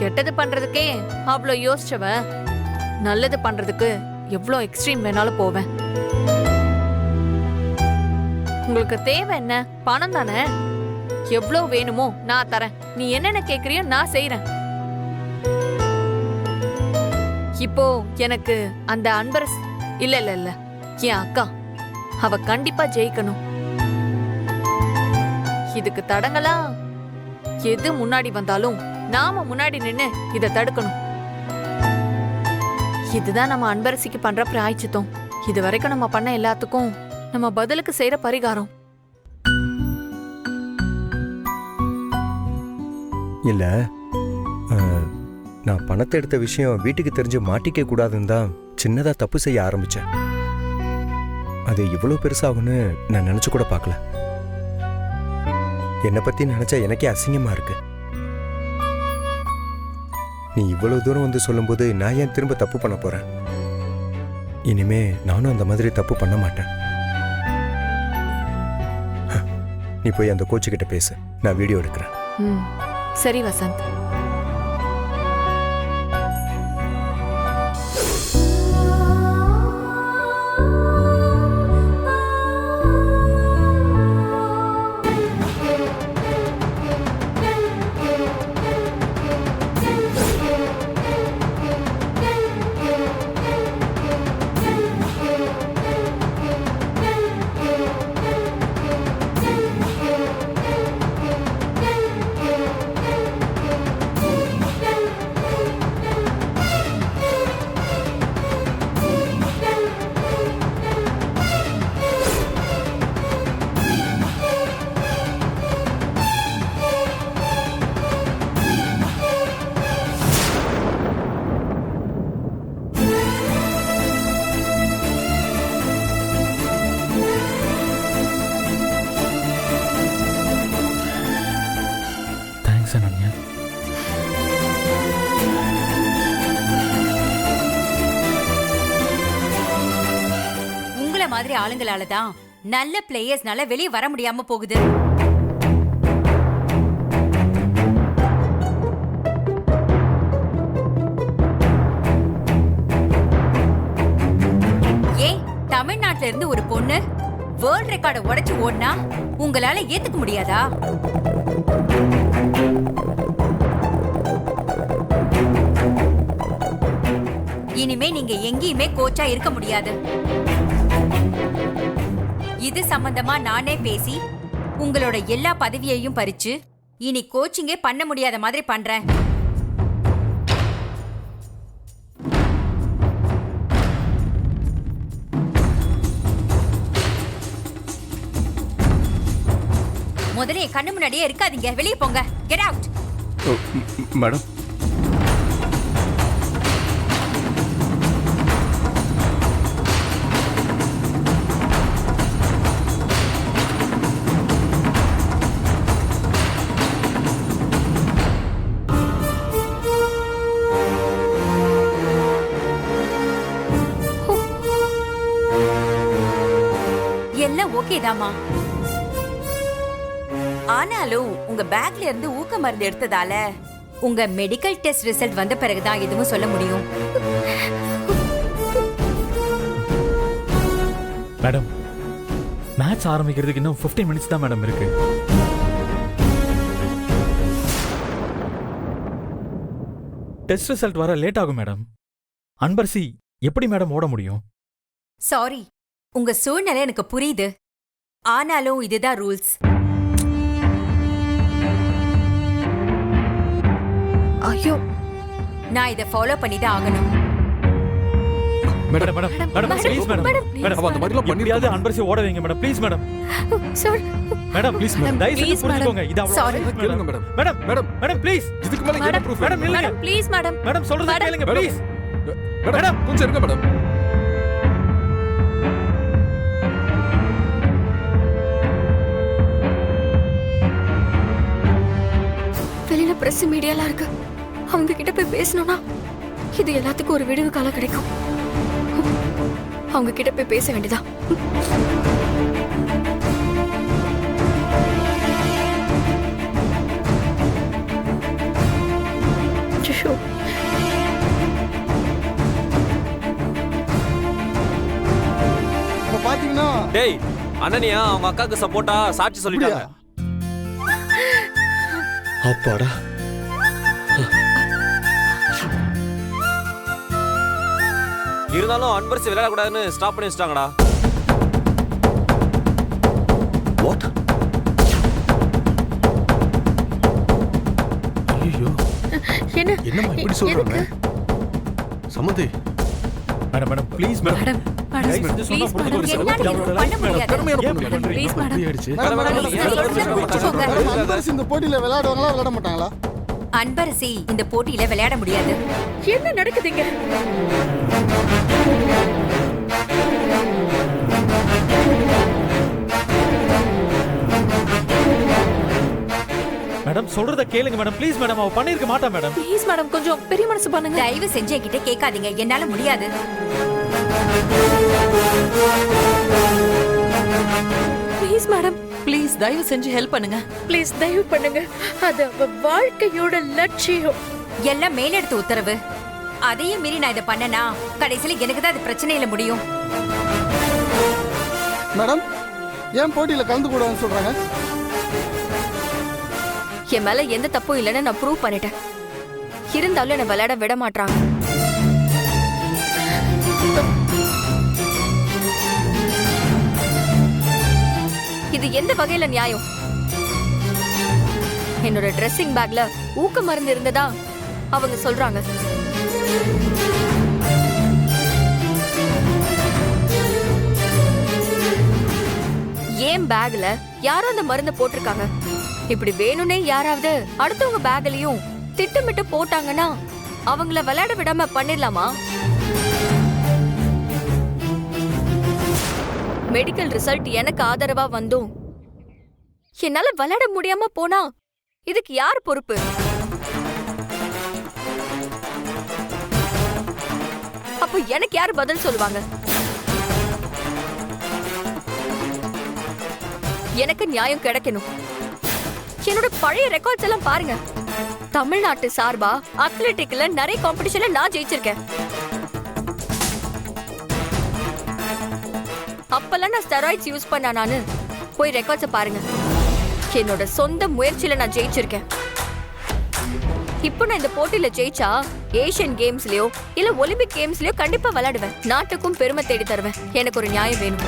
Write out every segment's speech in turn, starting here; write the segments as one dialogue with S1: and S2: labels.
S1: கெட்டது பண்றதுக்கே அவ்வளோ யோசிச்சவ நல்லது பண்றதுக்கு எவ்வளோ எக்ஸ்ட்ரீம் வேணாலும் போவேன். உங்களுக்கு தேவை என்ன? பணம் தானே. எவ்வளோ வேணுமோ நான் தரேன். நீ என்னென்ன கேக்குறியோ நான் செய்யறேன். இப்போ எனக்கு அந்த அன்பரஸ் இல்ல இல்ல இல்ல என் அக்கா, அவ கண்டிப்பா ஜெயிக்கணும். இதுக்கு தடங்களா எது முன்னாடி வந்தாலும் நாம முன்னாடி நின்னு இத தடுக்கணும். இதுதான் நம்ம அன்பரசிக்கு பண்ற பிராய்ச்சித்தம். இது வரைக்கும் நம்ம பண்ண எல்லாத்துக்கும் நம்ம பதிலுக்கு செய்யற பரிகாரம்.
S2: இல்ல, நான் பணத்தை எடுத்த விஷயம் வீட்டுக்கு தெரிஞ்சு மாட்டிக்க கூடாதுன்னு தான் சின்னதா தப்பு செய்ய ஆரம்பிச்சேன். அது இவ்வளவு பெருசாகும்னு நான் நினைச்சு கூட பார்க்கல. என்னை பத்தி நினைச்சா எனக்கே அசிங்கமா இருக்கு. நீ இவ்வளவு தூரம் வந்து சொல்லும்போது நான் ஏன் திரும்ப தப்பு பண்ண போறேன்? இனிமே நானும் அந்த மாதிரி தப்பு பண்ண மாட்டேன். நீ போய் அந்த கோச்சு கிட்ட பேசு, நான் வீடியோ எடுக்கிறேன்.
S1: சரி வசந்த்.
S3: மாதிரி ஆளுங்களால தான் நல்ல பிளேயர்ஸ்னால வெளியே வர முடியாம போகுது. ஏன் தமிழ்நாட்டுல இருந்து ஒரு பொண்ணு வேர்ல்ட் ரெக்கார்டை உடைச்சு ஓடினா உங்களால ஏத்துக்க முடியாதா? இனிமே நீங்க எங்கேயுமே கோச்சா இருக்க முடியாது. இது சம்பந்தமா நானே பேசி உங்களோட எல்லா பதவியையும் பறிச்சு இனி கோச்சிங்கே பண்ண முடியாத மாதிரி பண்றேன். முதல்ல என் கண்ணு முன்னாடியே இருக்காதீங்க, வெளியே போங்க. Get out.
S2: மேடம்,
S3: எல்லாம் ஓகே தாமா. ஆனாலும் உங்க பேக்ல இருந்து ஊக்க மருந்து எடுத்ததால உங்க மெடிக்கல் டெஸ்ட் ரிசல்ட் வந்த பிறகுதான் எதுவும் சொல்ல முடியும்.
S4: மேடம், மேட்ச் ஆரம்பிக்கிறதுக்கு இன்னும் 15 மினிட்ஸ் தான் மேடம் இருக்கு. டெஸ்ட் ரிசல்ட் வர லேட் ஆகும் மேடம். அன்பரசி எப்படி மேடம் ஓட முடியும்?
S3: சாரி, உங்க சூழ்நிலை எனக்கு புரியுது. ஆனாலும் இதுதான் ரூல்ஸ்.
S1: ஐயோ,
S3: நான் இதை ஃபாலோ பண்ணி தான் ஆகணும்.
S4: Madam madam madam please madam madam அந்த மாதிரிலாம் பண்ணியாவது அன்பரசி ஓட வைங்க madam, please madam.
S1: Sir
S4: madam please madam, தயவு செஞ்சு புரிஞ்சுக்கோங்க. இது
S3: அவ்வளவு
S4: கேளுங்க madam. Madam madam madam please, இதுக்கு மேல என்ன ப்ரூஃப்? மேடம் இல்லங்க
S1: ப்ளீஸ் மேடம்.
S4: மேடம் சொல்றத கேளுங்க ப்ளீஸ்.
S5: மேடம் கொஞ்சம் இருங்க மேடம்.
S1: வெளியில பிரஸ் மீடியாலாம் இருக்கு. அவங்க கிட்ட போய் பேசணும்னா இது எல்லாத்துக்கும் ஒரு விடுவு காலம் கிடைக்கும். அவங்க கிட்ட போய் பேச வேண்டியதா.
S6: டேய் அண்ணனியா அவங்க அக்காவுக்கு சப்போர்ட்டா சாட்சி சொல்லிட்டாங்க.
S2: அப்பாடா.
S6: இருந்தாலும் அன்பரசி விளையாடக்கூடாதுன்னு ஸ்டாப் பண்ணி வச்சிட்டாங்கடா.
S2: வாட்?
S5: ஐயோ
S1: என்ன
S5: என்னம்மா இப்படி சொல்றாங்க? சமந்தி
S4: madam madam please madam
S1: madam
S4: தயவு செஞ்சு சொன்னா
S3: Please,
S4: புரிஞ்சுக்கோங்க
S3: madam.
S4: சார்.
S3: என்னால எதுவும் பண்ண முடியாது.
S5: திறமையான
S4: ஏன்
S5: பொண்ணு
S4: இப்படி
S5: மேடம்.
S1: Please, madam.
S5: அப்படி ஆயிடுச்சு.
S3: வச்சுக்கோங்க.
S7: இந்த போட்டியில விளையாடுவாங்களா விளையாட மாட்டாங்களா?
S3: அன்பரசி இந்த போட்டியில விளையாட முடியாது.
S1: என்ன நடக்குதுங்க?
S4: மேடம் சொல்றத கேளுங்க மேடம் ப்ளீஸ் மேடம். அவ பண்ணிருக்க மாட்டா மேடம்.
S1: ப்ளீஸ் மேடம் கொஞ்சம் பெரிய மனசு பண்ணுங்க.
S3: தயவு செஞ்சு என்கிட்ட கேட்காதீங்க, என்னால முடியாது.
S1: ப்ளீஸ் மேடம்,
S8: ப்ளீஸ் தயவு செஞ்சு ஹெல்ப் பண்ணுங்க.
S1: ப்ளீஸ் தயவு பண்ணுங்க. அது அவ வாழ்க்கையோட லட்சியம்.
S3: எல்லாம் மேலெடுத்து உத்தரவு. அதையும் மீறி நான் இதை பண்ணனா கடைசியில எனக்கு தான் அது பிரச்சனையில முடியும்.
S7: மேடம் ஏன் போட்டியில கலந்து கூடாதுன்னு சொல்றாங்க?
S1: என் மேல எந்த தப்பும் இல்லைன்னு நான் ப்ரூவ் பண்ணிட்டேன். இருந்தாலும் என்ன விளையாட விட மாட்டாங்க. இது எந்த வகையில நியாயம்? என்னோட ட்ரெஸ்ஸிங் பேக்ல ஊக்க மருந்து இருந்ததா அவங்க சொல்றாங்க. ஏன் பேக்ல யாரோ அந்த மருந்து போட்டிருக்காங்க. இப்படி வேணும்னே யாராவது அடுத்தவங்க பேக்லயும் திட்டமிட்டு போட்டாங்கன்னா அவங்கள விளையாட விடாம பண்ணிடலாமா? மெடிக்கல் ரிசல்ட் எனக்கு ஆதரவா வந்தும் என்னால விளையாட முடியாம போனா இதுக்கு யார் பொறுப்பு? அப்போ எனக்கு யார் பதில் சொல்லுவாங்க? எனக்கு நியாயம் கிடைக்கணும். என்னோட பழைய ரெக்கார்ட்ஸ் எல்லாம் பாருங்க. தமிழ்நாட்டு சார்பா அத்லெட்டிக்ல நிறைய காம்படிஷன்ல நான் ஜெயிச்சிருக்கேன். அப்பெல்லாம் நான் ஸ்டெராய்ட்ஸ் யூஸ் பண்ண நானு போய் ரெக்கார்ட்ஸ் பாருங்க. என்னோட சொந்த முயற்சியில நான் ஜெயிச்சிருக்கேன். இப்போ நான் இந்த போட்டியில ஜெயிச்சா ஏசியன் கேம்ஸ்லயோ இல்ல ஒலிம்பிக் கேம்ஸ்லயோ கண்டிப்பா விளையாடுவேன். நாட்டுக்கும் பெருமை தேடி தருவேன். எனக்கு ஒரு நியாயம் வேணும்.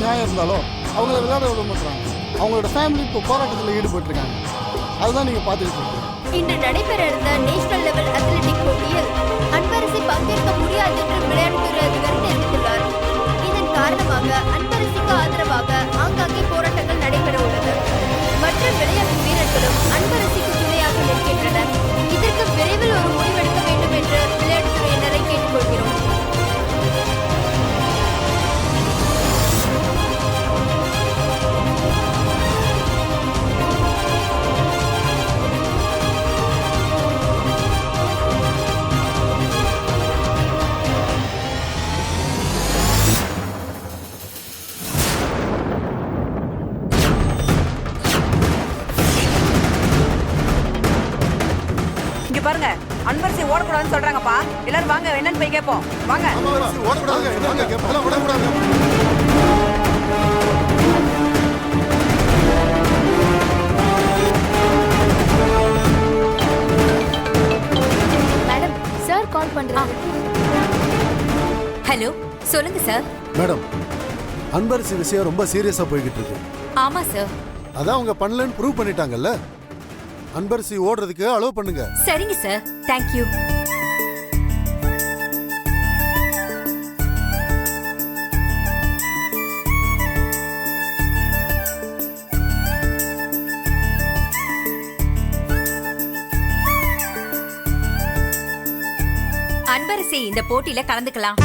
S7: நியாயம் இருந்தாலும் அவங்கள விளையாட விட மாட்டாங்க. அவங்களோட ஃபேமிலி இப்போ போராட்டத்தில் ஈடுபட்டிருக்காங்க. அதுதான் நீங்கள் பார்த்துட்டு இருக்கீங்க.
S9: இன்று நடைபெற இருந்த நேஷனல் லெவல் அத்லெட்டிக் போட்டியில் அன்பரசி பங்கேற்க முடியாது என்று விளையாட்டுத்துறை அதிகாரி தெரிவித்துள்ளார். இதன் காரணமாக அன்பரசிக்கு ஆதரவாக ஆங்காங்கே போராட்டங்கள் நடைபெற உள்ளது. மற்ற விளையாட்டு வீரர்களும் அன்பரசிக்கு துணையாக நிற்கின்றனர். இதற்கு விரைவில் ஒரு முடிவெடுக்க வேண்டும் என்று விளையாட்டுத்துறையினரை கேட்டுக்கொள்கிறோம்.
S8: பாருங்க அன்பரசி ஓடக்கூடாதுன்னு சொல்றாங்கப்பா. எல்லாரும் வாங்க என்னன்னு போய் கேட்போம். வாங்க.
S7: ஓடக்கூடாது என்னங்க கேப்பலாம் ஓடக்கூடாது.
S9: மேடம் சார் கால் பண்றாங்க.
S3: ஹலோ, சொல்லுங்க சார்.
S7: மேடம் அன்பரசி விஷயம் ரொம்ப சீரியஸா போய்கிட்டு இருக்கு.
S3: ஆமா சார்.
S7: அதான் அவங்க பண்ணலன்னு ப்ரூவ் பண்ணிட்டாங்கல்ல. அன்பரசி ஓடுறதுக்கு அலோவ் பண்ணுங்க.
S3: சரிங்க சார், தேங்க்யூ. அன்பரசி இந்த போட்டியில கலந்துக்கலாம்.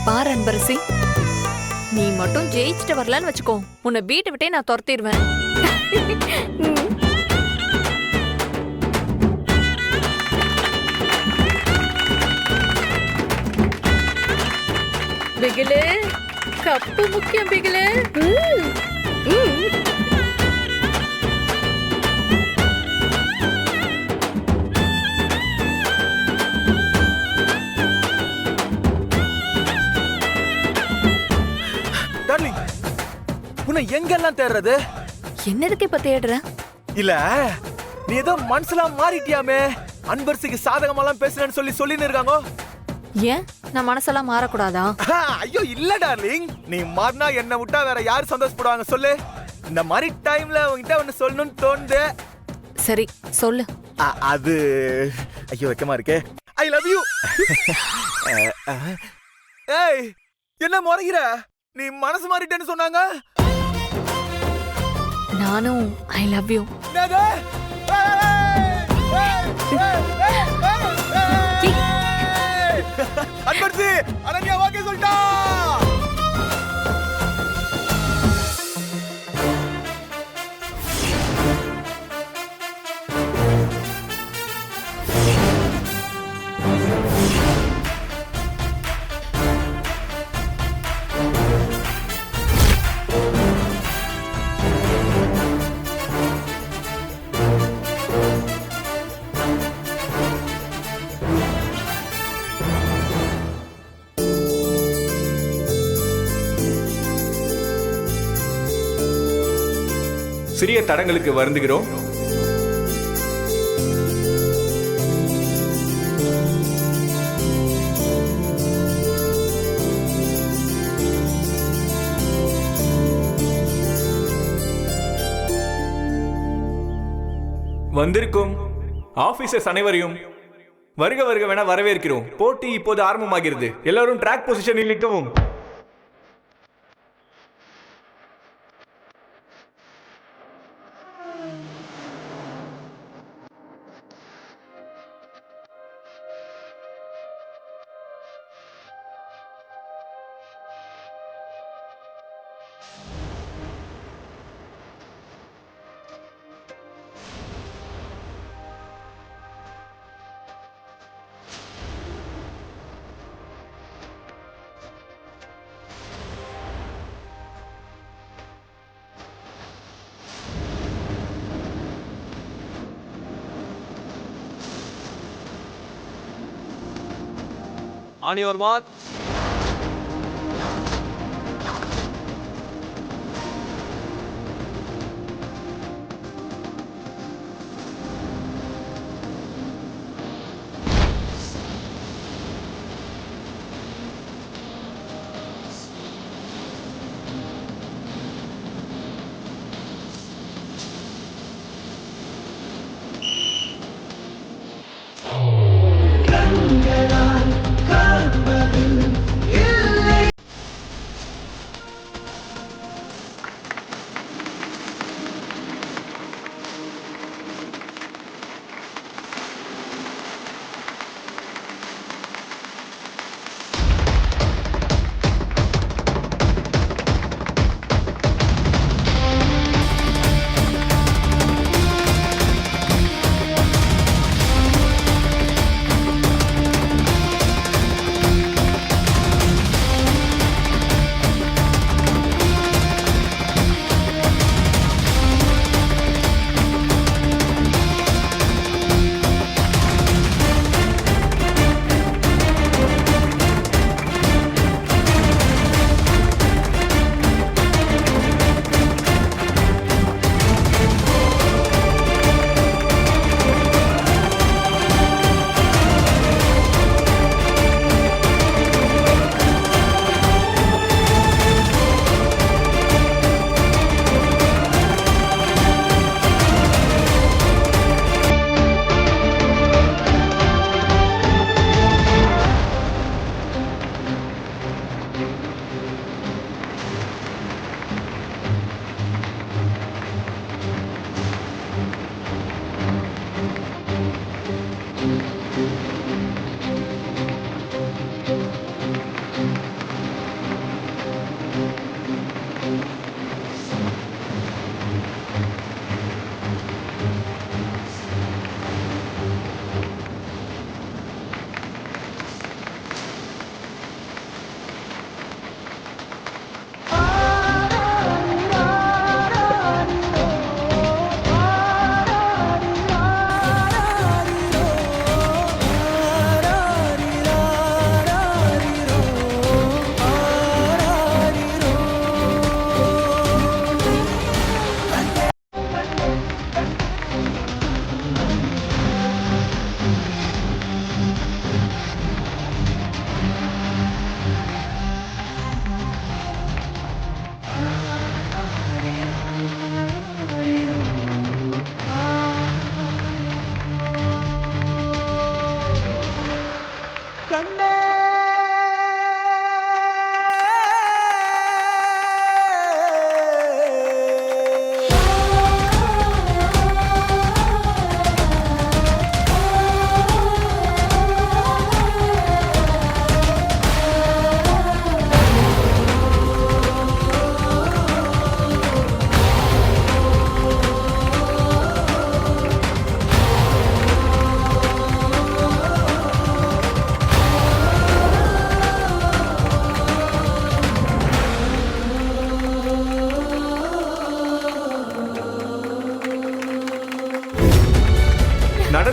S1: பாரு அன்பரசி, நீ மட்டும் ஜெயிச்சுட்டு வரலன்னு வச்சுக்கோ, உன்னை வீட்டை விட்டே நான் துரத்திடுவேன். பிகிலு, கப்பு முக்கியம் பிகிலு.
S6: உன்னை எங்கெல்லாம் தேடுறது?
S1: என்னதுக்கு இப்ப தேடுற?
S6: இல்ல, நீ ஏதோ மனசுலாம் மாறிட்டியாமே. அன்பரசிக்கு சாதகமெல்லாம் பேசுறேன்னு சொல்லின்னு இருக்காங்க.
S1: ஏன் நான் மனசெல்லாம் மாறக்கூடாதா?
S6: ஐயோ இல்ல டார்லிங், நீ மாறினா என்ன விட்டா வேற யாரு சந்தோஷப்படுவாங்க சொல்லு? இந்த மாதிரி டைம்ல உன்கிட்ட ஒன்னு சொல்லணும்னு தோணுது.
S1: சரி சொல்லு.
S6: அது ஐயோ வெக்கமா இருக்கே. I love you. ஏய், என்ன முறைகிற? நீ மனசு மாறிட்டேன்னு சொன்னாங்க.
S1: நானும் I love you.
S6: Anbarasi Ananya வாக்கே சொல்லிட்டா.
S10: சிறிய தடங்களுக்கு வருந்துகிறோம். வந்திருக்கும் ஆபீசர்ஸ் அனைவரையும் வருக வருக என வரவேற்கிறோம். போட்டி இப்போது ஆரம்பமாகிறது. எல்லாரும் ட்ராக் பொசிஷனில் நிற்கவும்.
S6: On your mark.
S11: கண்களால் காண்பதில்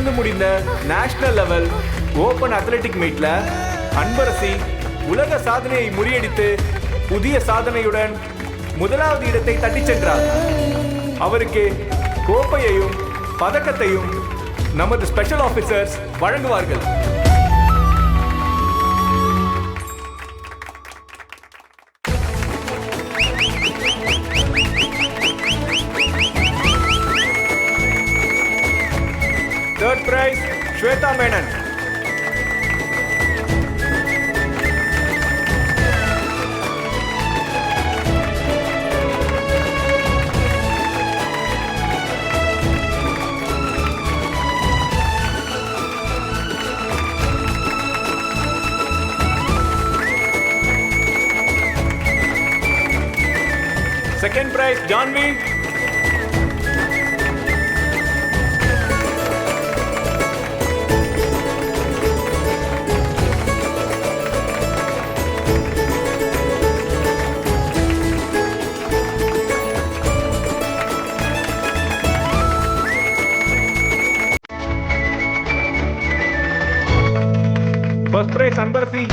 S10: நடந்து முடிந்த நேஷனல் லெவல் ஓபன் அத்லெட்டிக் மீட்ல அன்பரசி உலக சாதனையை முறியடித்து புதிய சாதனையுடன் முதலாவது இடத்தை தட்டிச் சென்றார். அவருக்கு கோப்பையையும் பதக்கத்தையும் நமது ஸ்பெஷல் ஆபீசர்ஸ் வழங்குவார்கள். Third prize, Shweta Menon. Second prize, Janvi. First prize, Anbarasi.